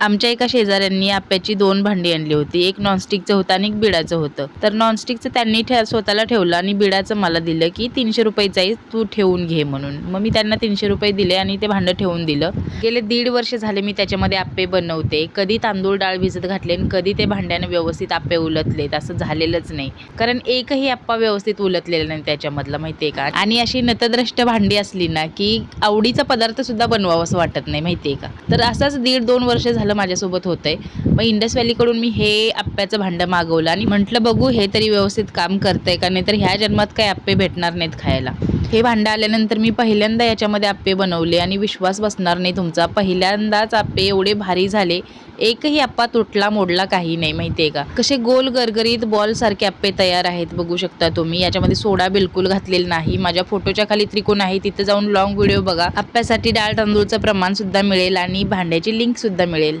आमच्या एका शेजाऱ्यांनी आप्याची 2 भांडी आणली होती. एक नॉनस्टिकचं होतं आणि एक बिडाचं होतं. तर नॉनस्टिकचं त्यांनी स्वतःला ठेवलं आणि बिडाचं मला दिलं की 300 रुपयाचं आहे, तू ठेवून घे म्हणून. मग मी त्यांना 300 रुपये दिले आणि ते भांडं ठेवून दिलं. गेले 1.5 वर्ष झाले मी त्याच्यामध्ये आप्पे बनवते. कधी तांदूळ डाळ भिजत घातले आणि कधी ते भांड्याने व्यवस्थित आप्पे उलटलेत असं झालेलंच नाही. कारण एकही आप्पा व्यवस्थित उलटलेला नाही त्याच्यामधला, माहिती आहे का. आणि अशी नतद्रष्ट भांडी असली ना की आवडीचा पदार्थ सुद्धा बनवावंसं वाटत नाही, माहिती आहे का. तर असंच 1.5-2 वर्ष झालं माझ्यासोबत होतंय. मग इंडस व्हॅलीकडून मी हे आप्प्याचं भांडं मागवलं आणि म्हटलं बघू हे तरी व्यवस्थित काम करतंय का, नाही तर ह्या जन्मात काही आप्पे भेटणार नाहीत खायला. हे भांडं आल्यानंतर मी पहिल्यांदा याच्यामध्ये आप्पे बनवले आणि विश्वास बसणार नाही तुमचा, पहिल्यांदाच आप्पे एवढे भारी झाले. एकही आप्पा तुटला मोडला काही नाही, माहिती आहे का. कसे गोल गरगरीत बॉल सारखे आप्पे तयार आहेत, बघू शकता तुम्ही. याच्यामध्ये सोडा बिलकुल घातलेला नाही. माझ्या फोटोच्या खाली त्रिकोण आहे, तिथे जाऊन लॉंग व्हिडिओ बघा. आप्प्यासाठी डाळ तांदूळचं प्रमाण सुद्धा मिळेल आणि भांड्याची लिंक सुद्धा मिळेल.